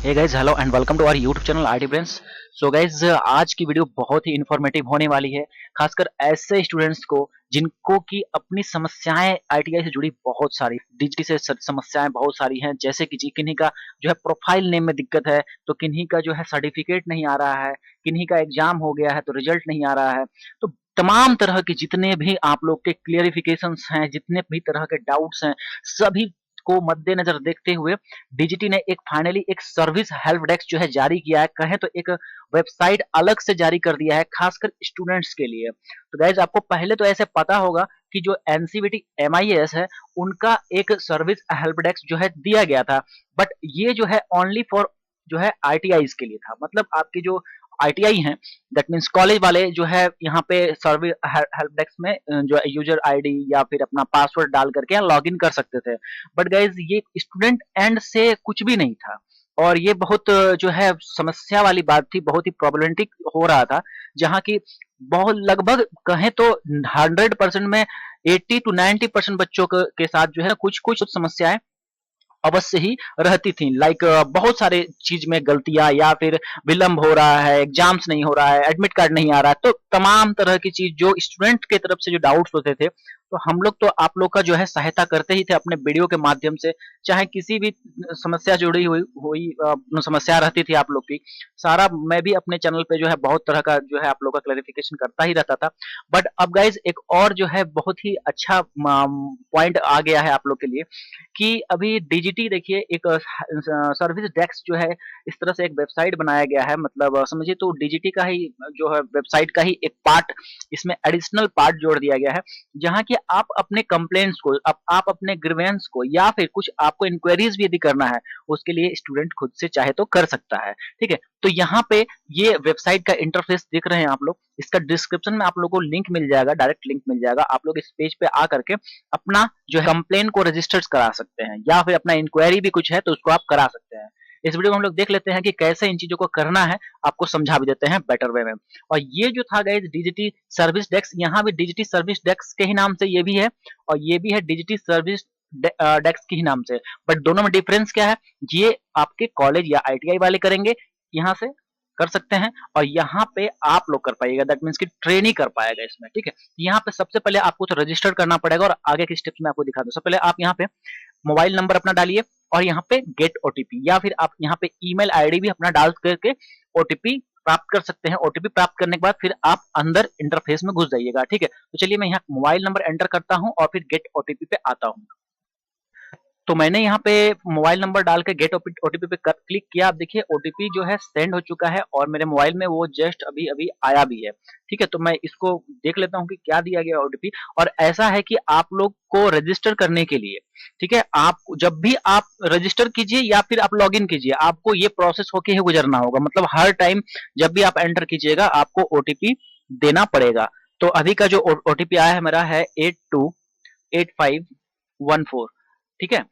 Hey guys, hello and welcome to our YouTube channel IT Brains. So guys, आज की video बहुत ही informative होने वाली है, खासकर ऐसे स्टूडेंट्स को जिनको की अपनी समस्याएं आईटीआई से जुड़ी बहुत सारी डिग्री से समस्याएं बहुत सारी हैं। जैसे कि जी किन्हीं का जो है प्रोफाइल नेम में दिक्कत है, तो किन्हीं का जो है सर्टिफिकेट नहीं आ रहा है, किन्हीं का एग्जाम हो गया है तो रिजल्ट नहीं आ रहा है। तो तमाम तरह के जितने भी आप लोग के क्लियरिफिकेशंस हैं, जितने भी तरह के डाउट्स हैं, सभी को मद्देनजर देखते हुए डीजीटी ने एक फाइनली एक सर्विस हेल्प डेस्क जो है जारी किया है। कहें तो एक वेबसाइट अलग से जारी कर दिया है खासकर स्टूडेंट्स के लिए। तो गाइज, आपको पहले तो ऐसे पता होगा कि जो एनसीवीटी एमआईएस है उनका एक सर्विस हेल्प डेस्क जो है दिया गया था, बट ये जो है ओनली फॉर जो है आईटीआईज के लिए था। मतलब आपके जो आईटीआई हैं, दैट मीन्स कॉलेज वाले जो है यहाँ पे सर्विस हेल्प डेस्क में जो है यूजर आईडी या फिर अपना पासवर्ड डाल करके लॉग इन कर सकते थे। बट गाइज, ये स्टूडेंट एंड से कुछ भी नहीं था और ये बहुत जो है समस्या वाली बात थी, बहुत ही प्रॉब्लमेटिक हो रहा था। जहाँ की बहुत लगभग कहें तो 100% में 80 to 90% बच्चों के साथ जो है कुछ कुछ समस्याएं अवश्य ही रहती थी। लाइक बहुत सारे चीज में गलतियां या फिर विलंब हो रहा है, एग्जाम्स नहीं हो रहा है, एडमिट कार्ड नहीं आ रहा है, तो तमाम तरह की चीज जो स्टूडेंट के तरफ से जो डाउट्स होते थे, तो हम लोग तो आप लोग का जो है सहायता करते ही थे अपने वीडियो के माध्यम से। चाहे किसी भी समस्या जुड़ी हुई हुई समस्या रहती थी आप लोग की, सारा मैं भी अपने चैनल पे जो है बहुत तरह का जो है आप लोग का क्लैरिफिकेशन करता ही रहता था। बट अब गाइज, एक और जो है बहुत ही अच्छा पॉइंट आ गया है आप लोग के लिए कि अभी डीजीटी देखिए एक सर्विस डेस्क जो है इस तरह से एक वेबसाइट बनाया गया है। मतलब समझिए तो डीजीटी का ही जो है वेबसाइट का ही एक पार्ट, इसमें एडिशनल पार्ट जोड़ दिया गया है, जहां कि आप अपने कंप्लेंट्स को आप अपने ग्रीवेंस को या फिर कुछ आपको इंक्वायरीज भी यदि करना है, उसके लिए स्टूडेंट खुद से चाहे तो कर सकता है। ठीक है, तो यहाँ पे ये वेबसाइट का इंटरफेस देख रहे हैं आप लोग, इसका डिस्क्रिप्शन में आप लोगों को लिंक मिल जाएगा, डायरेक्ट लिंक मिल जाएगा। आप लोग इस पेज पे आ करके अपना जो है कंप्लेन को रजिस्टर करा सकते हैं या फिर अपना इंक्वायरी भी कुछ है तो उसको आप करा सकते हैं। इस वीडियो में हम लोग देख लेते हैं कि कैसे इन चीजों को करना है, आपको समझा भी देते हैं बेटर वे में। और ये जो था गाइस डीजीटी सर्विस डेस्क, यहाँ भी डीजीटी सर्विस डेस्क के ही नाम से ये भी है और ये भी है डीजीटी सर्विस डेस्क के ही नाम से। बट दोनों में डिफरेंस क्या है, ये आपके कॉलेज या आईटीआई वाले करेंगे, यहाँ से कर सकते हैं, और यहाँ पे आप लोग कर पाइएगा, दैट मीन्स कि ट्रेन ही कर पाएगा इसमें। ठीक है, यहाँ पे सबसे पहले आपको तो रजिस्टर करना पड़ेगा और आगे की स्टेप्स में आपको दिखा दूं। सबसे पहले आप यहाँ पे मोबाइल नंबर अपना डालिए और यहाँ पे गेट ओटीपी, या फिर आप यहाँ पे ईमेल आईडी भी अपना डाल करके ओटीपी प्राप्त कर सकते हैं। ओटीपी प्राप्त करने के बाद फिर आप अंदर इंटरफेस में घुस जाइएगा। ठीक है, तो चलिए मैं यहाँ मोबाइल नंबर एंटर करता हूँ और फिर गेट ओटीपी पे आता हूँ। तो मैंने यहाँ पे मोबाइल नंबर डाल के गेट ओटीपी पे क्लिक किया। आप देखिए ओटीपी जो है सेंड हो चुका है और मेरे मोबाइल में वो जस्ट अभी अभी आया भी है। ठीक है, तो मैं इसको देख लेता हूँ कि क्या दिया गया ओटीपी। और ऐसा है कि आप लोग को रजिस्टर करने के लिए, ठीक है, आप जब भी आप रजिस्टर कीजिए या फिर आप लॉग इन कीजिए, आपको ये प्रोसेस होके ही गुजरना होगा। मतलब हर टाइम जब भी आप एंटर कीजिएगा आपको ओटीपी देना पड़ेगा। तो अभी का जो ओटीपी आया है मेरा है 828514। ठीक है,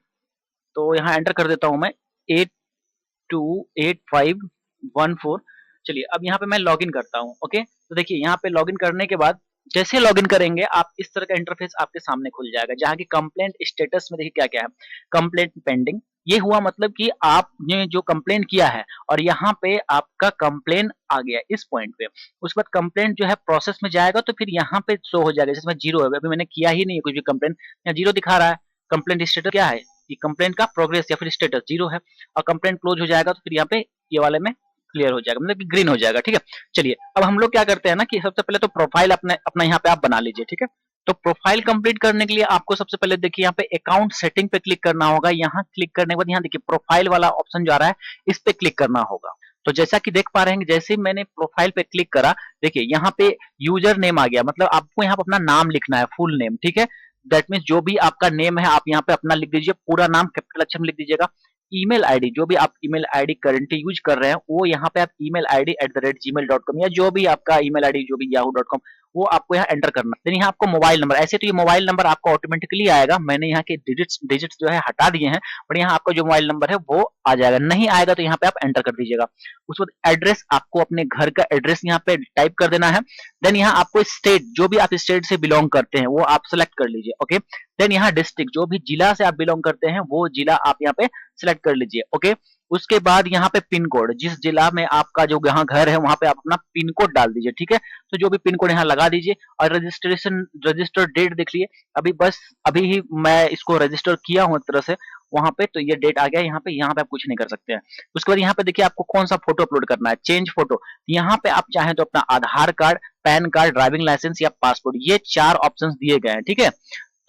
तो यहाँ एंटर कर देता हूँ मैं 828514। चलिए अब यहाँ पे मैं लॉगिन करता हूँ। ओके, तो देखिए यहाँ पे लॉगिन करने के बाद जैसे लॉगिन करेंगे आप इस तरह का इंटरफेस आपके सामने खुल जाएगा, जहाँ की कंप्लेंट स्टेटस में देखिए क्या क्या है। कंप्लेंट पेंडिंग, ये हुआ मतलब कि आपने जो कंप्लेंट किया है और यहाँ पे आपका कंप्लेन आ गया इस पॉइंट पे। उसके बाद कंप्लेंट जो है प्रोसेस में जाएगा तो फिर यहाँ पे शो हो जाएगा, जिसमें जीरो है, अभी मैंने किया ही नहीं है कुछ भी कंप्लेंट, यहाँ जीरो दिखा रहा है। कंप्लेंट स्टेटस क्या है, कि कंप्लेंट का प्रोग्रेस या फिर स्टेटस जीरो है, और कंप्लेंट क्लोज हो जाएगा तो फिर यहाँ पे ये वाले में क्लियर हो जाएगा, मतलब कि ग्रीन हो जाएगा। ठीक है, चलिए अब हम लोग क्या करते हैं ना कि सबसे पहले तो प्रोफाइल अपने अपना यहाँ पे आप बना लीजिए। ठीक है, तो प्रोफाइल कंप्लीट करने के लिए आपको सबसे पहले देखिए यहाँ पे अकाउंट सेटिंग पे क्लिक करना होगा। यहाँ क्लिक करने के बाद यहाँ देखिए प्रोफाइल वाला ऑप्शन जो आ रहा है इस पे क्लिक करना होगा। तो जैसा कि देख पा रहे हैं, जैसे ही मैंने प्रोफाइल पे क्लिक करा, देखिए यहाँ पे यूजर नेम आ गया, मतलब आपको यहाँ पे अपना नाम लिखना है, फुल नेम। ठीक है, दैट मीन्स जो भी आपका नेम है आप यहाँ पे अपना लिख दीजिए, पूरा नाम कैपिटल अक्षर में लिख दीजिएगा। ईमेल आईडी, जो भी आप ईमेल आईडी करंटली यूज कर रहे हैं वो यहाँ पे आप ईमेल आईडी @gmail.com या जो भी आपका ईमेल आईडी जो भी yahoo.com, वो आपको यहाँ एंटर करना। देन यहाँ आपको मोबाइल नंबर, ऐसे तो ये मोबाइल नंबर आपका ऑटोमेटिकली आएगा, मैंने यहाँ के डिजिट्स जो है हटा दिए हैं, बट यहाँ आपका जो मोबाइल नंबर है वो आ जाएगा। नहीं आएगा तो यहाँ पे आप एंटर कर दीजिएगा। उसके बाद एड्रेस, आपको अपने घर का एड्रेस यहाँ पे टाइप कर देना है। देन यहाँ आपको स्टेट, जो भी आप स्टेट से बिलोंग करते हैं वो आप सेलेक्ट कर लीजिए। ओके, देन यहाँ डिस्ट्रिक्ट, जो भी जिला से आप बिलोंग करते हैं वो जिला आप यहाँ पे सिलेक्ट कर लीजिए। ओके, उसके बाद यहाँ पे पिन कोड, जिस जिला में आपका जो यहाँ घर है वहां पे आप अपना पिन कोड डाल दीजिए। ठीक है, तो जो भी पिन कोड यहाँ लगा दीजिए और रजिस्टर डेट देख लिए। अभी बस अभी ही मैं इसको रजिस्टर किया हूँ एक तरह से वहां पे, तो ये डेट आ गया यहाँ पे आप कुछ नहीं कर सकते हैं। उसके बाद यहाँ पे देखिए आपको कौन सा फोटो अपलोड करना है, चेंज फोटो। यहाँ पे आप चाहें तो अपना Aadhaar card, PAN card, driving licence या पासपोर्ट, ये 4 ऑप्शंस दिए गए हैं। ठीक है,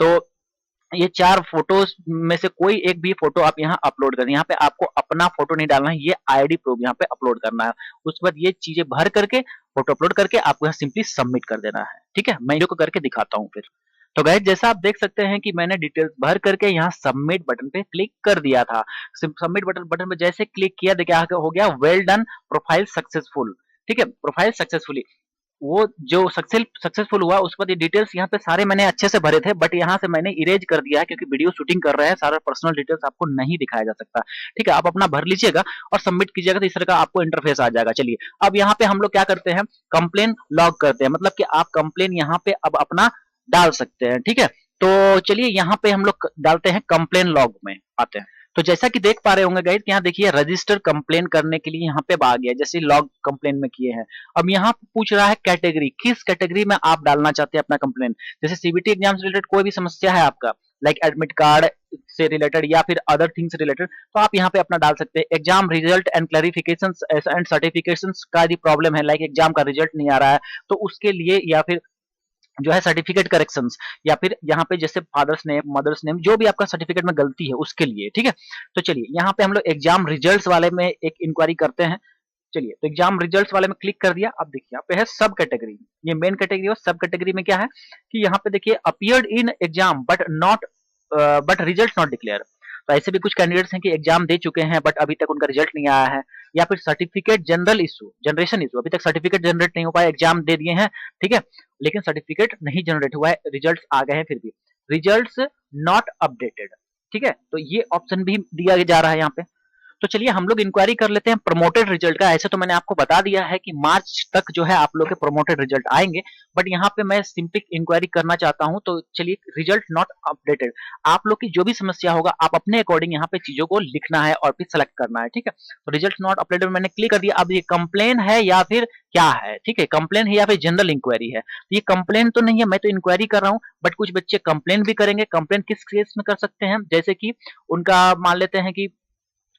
तो ये 4 फोटोज में से कोई एक भी फोटो आप यहाँ अपलोड करें। यहाँ पे आपको अपना फोटो नहीं डालना है, ये आईडी प्रूफ यहाँ पे अपलोड करना है। उसके बाद ये चीजें भर करके फोटो अपलोड करके आपको यहाँ सिंपली सबमिट कर देना है। ठीक है, मैं इनको करके दिखाता हूँ फिर। तो गाइस जैसा आप देख सकते हैं कि मैंने डिटेल्स भर करके यहाँ सबमिट बटन पे क्लिक कर दिया था। सबमिट बटन पे जैसे क्लिक किया, देखिए हो गया वेल डन, प्रोफाइल सक्सेसफुल। ठीक है, प्रोफाइल सक्सेसफुली वो जो सक्सेसफुल हुआ उसके बाद ये डिटेल्स यहाँ पे सारे मैंने अच्छे से भरे थे, बट यहाँ से मैंने इरेज कर दिया है क्योंकि वीडियो शूटिंग कर रहे हैं, सारा पर्सनल डिटेल्स आपको नहीं दिखाया जा सकता। ठीक है, आप अपना भर लीजिएगा और सबमिट कीजिएगा, तो इस तरह का आपको इंटरफेस आ जाएगा। चलिए अब यहाँ पे हम लोग क्या करते हैं, कंप्लेन लॉग करते हैं, मतलब कि आप कंप्लेन यहाँ पे अब अपना डाल सकते हैं। ठीक है, तो चलिए यहाँ पे हम लोग डालते हैं, कंप्लेन लॉग में आते हैं। तो जैसा कि देख पा रहे होंगे गाइस, यहाँ देखिए रजिस्टर कंप्लेन करने के लिए यहाँ पे आ गया, जैसे लॉग कंप्लेन में किए हैं। अब यहाँ पूछ रहा है कैटेगरी, किस कैटेगरी में आप डालना चाहते हैं अपना कंप्लेन। जैसे सीबीटी एग्जाम से रिलेटेड कोई भी समस्या है आपका, लाइक एडमिट कार्ड से रिलेटेड या फिर अदर थिंग्स रिलेटेड, तो आप यहाँ पे अपना डाल सकते हैं। Exam result and clarification and certification का यदि प्रॉब्लम है, लाइक एग्जाम का रिजल्ट नहीं आ रहा है, तो उसके लिए, या फिर जो है सर्टिफिकेट करेक्शंस, या फिर यहाँ पे जैसे फादर्स नेम, मदर्स नेम, जो भी आपका सर्टिफिकेट में गलती है उसके लिए। ठीक है, तो चलिए यहाँ पे हम लोग एग्जाम रिजल्ट्स वाले में एक इंक्वायरी करते हैं। चलिए, तो एग्जाम रिजल्ट्स वाले में क्लिक कर दिया। अब देखिए यहाँ पे है सब कैटेगरी, ये मेन कैटेगरी है। सब कैटेगरी में क्या है कि यहाँ पे देखिए appeared in exam but result not declare. तो ऐसे भी कुछ कैंडिडेट्स हैं कि एग्जाम दे चुके हैं बट अभी तक उनका रिजल्ट नहीं आया है, या फिर सर्टिफिकेट जनरेशन इशू, अभी तक सर्टिफिकेट जनरेट नहीं हो पाया, एग्जाम दे दिए हैं, ठीक है, लेकिन सर्टिफिकेट नहीं जनरेट हुआ है, रिजल्ट आ गए हैं फिर भी, रिजल्ट नॉट अपडेटेड। ठीक है, तो ये ऑप्शन भी दिया जा रहा है यहाँ पे। तो चलिए हम लोग इंक्वायरी कर लेते हैं प्रमोटेड रिजल्ट का। ऐसे तो मैंने आपको बता दिया है कि मार्च तक जो है आप लोग के प्रमोटेड रिजल्ट आएंगे, बट यहाँ पे मैं सिंपली इंक्वायरी करना चाहता हूँ। तो चलिए, रिजल्ट नॉट अपडेटेड, आप लोग की जो भी समस्या होगा आप अपने अकॉर्डिंग यहाँ पे चीजों को लिखना है और फिर सेलेक्ट करना है। ठीक है, तो रिजल्ट नॉट अपडेटेड मैंने क्लिक कर दिया। अब ये कंप्लेन है या फिर क्या है, ठीक है, कंप्लेन है या फिर जनरल इंक्वायरी है। तो ये कंप्लेन तो नहीं है, मैं तो इंक्वायरी कर रहा हूँ, बट कुछ बच्चे कंप्लेन भी करेंगे। कंप्लेन किस केस में कर सकते हैं, जैसे कि उनका मान लेते हैं कि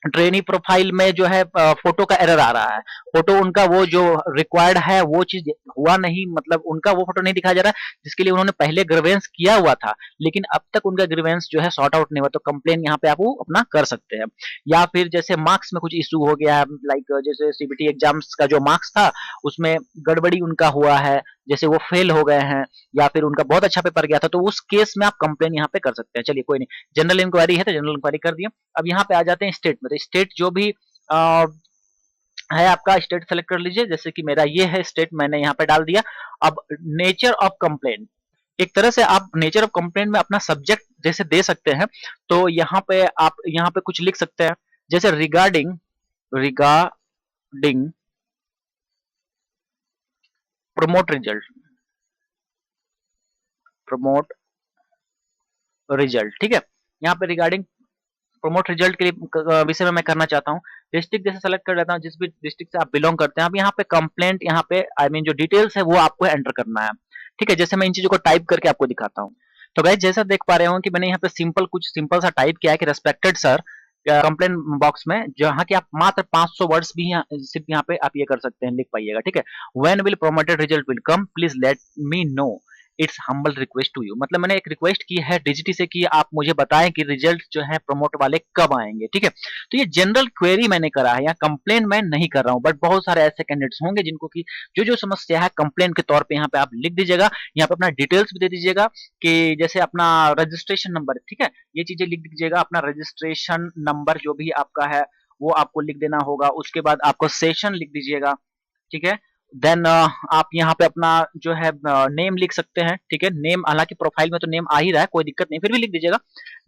ट्रेनी प्रोफाइल में जो है फोटो का एरर आ रहा है, फोटो उनका वो जो रिक्वायर्ड है वो चीज हुआ नहीं, मतलब उनका वो फोटो नहीं दिखाया जा रहा है जिसके लिए उन्होंने पहले ग्रीवेंस किया हुआ था, लेकिन अब तक उनका ग्रीवेंस जो है सॉर्ट आउट नहीं हुआ, तो कंप्लेन यहाँ पे आप वो अपना कर सकते हैं। या फिर जैसे मार्क्स में कुछ इशू हो गया है, लाइक जैसे सीबीटी एग्जाम्स का जो मार्क्स था उसमें गड़बड़ी उनका हुआ है, जैसे वो फेल हो गए हैं, या फिर उनका बहुत अच्छा पेपर गया था, तो उस केस में आप कंप्लेन यहाँ पे कर सकते हैं। चलिए कोई नहीं, जनरल इंक्वायरी है तो जनरल इंक्वायरी कर दिया। अब यहाँ पे आ जाते हैं स्टेट में, तो स्टेट जो भी है आपका स्टेट सेलेक्ट कर लीजिए, जैसे कि मेरा ये है स्टेट, मैंने यहाँ पे डाल दिया। अब नेचर ऑफ कंप्लेंट, एक तरह से आप नेचर ऑफ कंप्लेंट में अपना सब्जेक्ट जैसे दे सकते हैं, तो यहाँ पे आप यहाँ पे कुछ लिख सकते हैं, जैसे regarding regarding promote result, promote result. ठीक है, यहाँ पे रिगार्डिंग प्रमोट रिजल्ट के विषय में मैं करना चाहता हूँ। डिस्ट्रिक्ट जैसे सेलेक्ट कर लेता हूँ, जिस भी डिस्ट्रिक्ट से आप बिलोंग करते हैं। अब यहाँ पे कंप्लेंट, यहाँ पे आई मीन जो डिटेल्स है वो आपको एंटर करना है। ठीक है, जैसे मैं इन चीजों को टाइप करके आपको दिखाता हूँ। तो गाइस जैसा देख पा रहे हो कि मैंने यहाँ पे कुछ सिंपल सा टाइप किया है कि रेस्पेक्टेड सर, कंप्लेंट बॉक्स में जहाँ की आप मात्र 500 वर्ड्स भी सिर्फ यहाँ पे आप ये कर सकते हैं, लिख पाइएगा। ठीक है, when will promoted result will come, please let me know, it's humble request to you. मतलब मैंने एक रिक्वेस्ट की है डिजिटी से कि आप मुझे बताएं कि रिजल्ट जो है प्रमोट वाले कब आएंगे। ठीक है, तो ये जनरल क्वेरी मैंने करा है, यहाँ कंप्लेन मैं नहीं कर रहा हूँ, बट बहुत सारे ऐसे कैंडिडेट्स होंगे जिनको की जो जो समस्या है कंप्लेन के तौर पे यहाँ पे आप लिख दीजिएगा। यहाँ पे अपना डिटेल्स भी दे दीजिएगा कि जैसे अपना रजिस्ट्रेशन नंबर, ठीक है, ये चीजें लिख दीजिएगा। अपना रजिस्ट्रेशन नंबर जो भी आपका है वो आपको लिख देना होगा। उसके बाद आपको सेशन लिख दीजिएगा। ठीक है, देन आप यहाँ पे अपना जो है नेम लिख सकते हैं। ठीक है, नेम हालांकि प्रोफाइल में तो नेम आ ही रहा है, कोई दिक्कत नहीं, फिर भी लिख दीजिएगा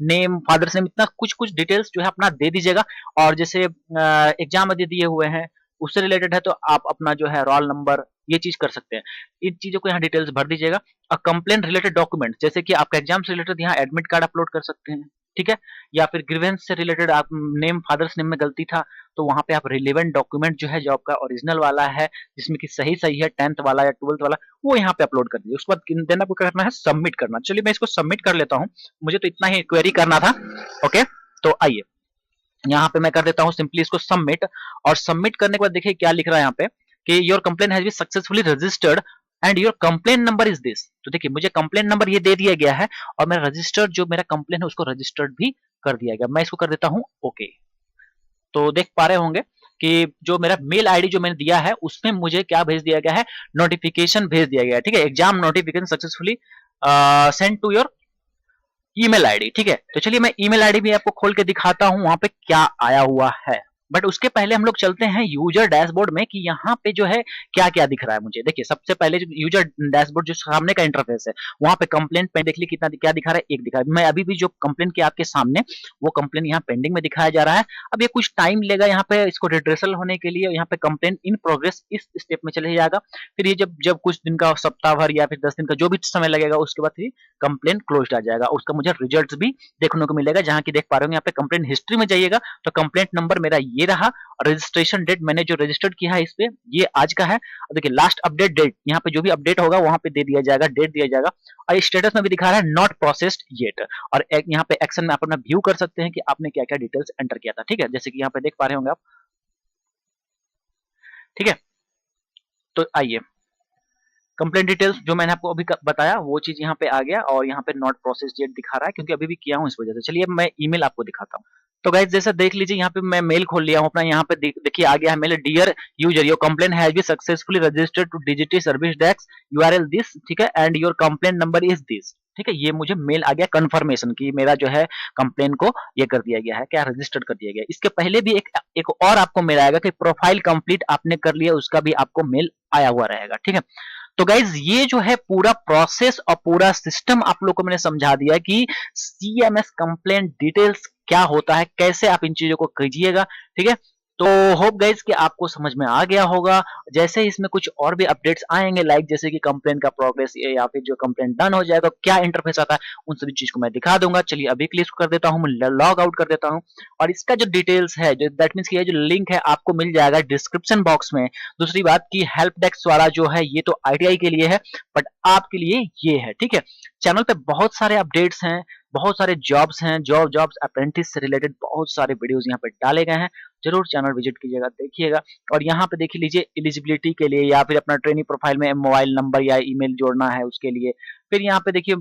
नेम, फादर्स नेम, इतना कुछ कुछ डिटेल्स जो है अपना दे दीजिएगा। और जैसे एग्जाम यदि दिए हुए हैं उससे रिलेटेड है तो आप अपना जो है रोल नंबर ये चीज कर सकते हैं। इन चीजों को यहाँ डिटेल्स भर दीजिएगा। और कंप्लेन रिलेटेड डॉक्यूमेंट, जैसे कि आपका एग्जाम से रिलेटेड यहाँ एडमिट कार्ड अपलोड कर सकते हैं। ठीक है, या फिर ग्रीवेंस से रिलेटेड आप नेम फादर्स नेम में गलती था तो वहां पे आप रिलेवेंट डॉक्यूमेंट जो है जो आपका ओरिजिनल वाला है जिसमें कि सही सही है 10th वाला या 12th वाला वो यहाँ पे अपलोड कर दीजिए। उसके बाद देन आपको क्या करना है, सबमिट करना। चलिए मैं इसको सबमिट कर लेता हूँ, मुझे तो इतना ही क्वेरी करना था। ओके, तो आइए यहाँ पे मैं कर देता हूँ सिंपली इसको सबमिट। और सबमिट करने के बाद देखिए क्या लिख रहा है यहाँ पे कि your complaint has been successfully registered and your complaint number is this. तो देखिए मुझे कंप्लेन नंबर ये दे दिया गया है और मेरा रजिस्टर्ड जो मेरा कंप्लेन है उसको रजिस्टर्ड भी कर दिया गया। मैं इसको कर देता हूँ ओके। तो देख पा रहे होंगे कि जो मेरा मेल आईडी जो मैंने दिया है उसमें मुझे क्या भेज दिया गया है, नोटिफिकेशन भेज दिया गया है। ठीक है, exam notification successfully send to your email ID. ठीक है, तो चलिए मैं ईमेल आईडी भी आपको खोल के दिखाता हूं वहां पे क्या आया हुआ है। बट उसके पहले हम लोग चलते हैं यूजर डैशबोर्ड में कि यहाँ पे जो है क्या क्या दिख रहा है मुझे। देखिए सबसे पहले जो यूजर डैशबोर्ड जो सामने का इंटरफेस है वहां पे कंप्लेंट पे देख ली कितना क्या दिखा रहा है, एक दिखा रहा है। मैं अभी भी जो कंप्लेंट किया आपके सामने वो कंप्लेंट यहाँ पेंडिंग में दिखाया जा रहा है। अब ये कुछ टाइम लेगा यहाँ पे इसको रिड्रेसल होने के लिए। यहाँ पे कंप्लेंट इन प्रोग्रेस इस स्टेप में चले जाएगा। फिर ये जब जब कुछ दिन का सप्ताह भर या फिर 10 दिन का जो भी समय लगेगा उसके बाद फिर कंप्लेंट क्लोज आ जाएगा। उसका मुझे रिजल्ट भी देखने को मिलेगा जहां की देख पा रहे हो यहाँ पे कंप्लेंट हिस्ट्री में जाइएगा तो कंप्लेंट नंबर मेरा ये रहा और रजिस्ट्रेशन डेट मैंने जो रजिस्टर्ड किया है इस पे ये आज का है। और देखिए लास्ट अपडेट डेट यहाँ पे जो भी अपडेट होगा वहां पे दे दिया जाएगा, डेट दिया जाएगा। और स्टेटस में भी दिखा रहा है नॉट प्रोसेस्ड येट। और यहाँ पे एक्शन में आप अपना व्यू कर सकते हैं कि आपने क्या क्या डिटेल्स एंटर किया था। ठीक है, जैसे कि यहाँ पे देख पा रहे होंगे आप। ठीक है, तो आइए कंप्लेंट डिटेल्स जो मैंने आपको अभी बताया वो चीज यहाँ पे आ गया और यहाँ पे नॉट प्रोसेस डेट दिखा रहा है क्योंकि अभी भी किया हूँ इस वजह से। चलिए मैं ईमेल आपको दिखाता हूँ। तो गाइस जैसा देख लीजिए यहाँ पे मैं मेल खोल लिया हूँ अपना। यहाँ पे देखिए आ गया है mail, dear user your complaint has been successfully registered to digital service desk URL this. ठीक है, and your complaint number is this. ठीक है, ये मुझे मेल आ गया कंफर्मेशन की मेरा जो है कंप्लेन को ये कर दिया गया है, क्या रजिस्टर्ड कर दिया गया। इसके पहले भी एक और आपको मेल आएगा कि प्रोफाइल कंप्लीट आपने कर लिया, उसका भी आपको मेल आया हुआ रहेगा। ठीक है, तो गाइज ये जो है पूरा प्रोसेस और पूरा सिस्टम आप लोग को मैंने समझा दिया कि सीएमएस कंप्लेंट डिटेल्स क्या होता है, कैसे आप इन चीजों को कीजिएगा। ठीक है, तो होप गाइज कि आपको समझ में आ गया होगा। जैसे इसमें कुछ और भी अपडेट्स आएंगे लाइक जैसे कि कंप्लेंट का प्रोग्रेस या फिर जो कंप्लेंट डन हो जाएगा क्या इंटरफेस आता है उन सभी चीज को मैं दिखा दूंगा। चलिए अभी के लिए इसको कर देता हूँ, लॉग आउट कर देता हूँ। और इसका जो डिटेल्स है जो दैट मीन्स की जो लिंक है आपको मिल जाएगा डिस्क्रिप्शन बॉक्स में। दूसरी बात की हेल्प डेस्क वाला जो है ये तो आईटीआई के लिए है बट आपके लिए ये है। ठीक है, चैनल पे बहुत सारे अपडेट्स हैं, बहुत सारे जॉब्स हैं, जॉब्स अप्रेंटिस से रिलेटेड बहुत सारे वीडियोस यहाँ पे डाले गए हैं। जरूर चैनल विजिट कीजिएगा, देखिएगा। और यहाँ पे देख लीजिए एलिजिबिलिटी के लिए या फिर अपना ट्रेनिंग प्रोफाइल में मोबाइल नंबर या ईमेल जोड़ना है उसके लिए। फिर यहाँ पे देखिए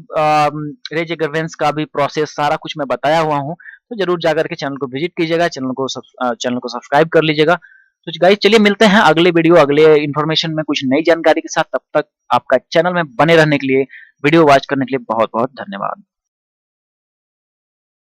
रेज एग्रीवेंस का भी प्रोसेस सारा कुछ मैं बताया हुआ हूँ। तो जरूर जाकर के चैनल को विजिट कीजिएगा, चैनल को सब्सक्राइब कर लीजिएगा। तो गाइस चलिए मिलते हैं अगले वीडियो अगले इन्फॉर्मेशन में कुछ नई जानकारी के साथ। तब तक आपका चैनल में बने रहने के लिए, वीडियो वॉच करने के लिए बहुत बहुत धन्यवाद।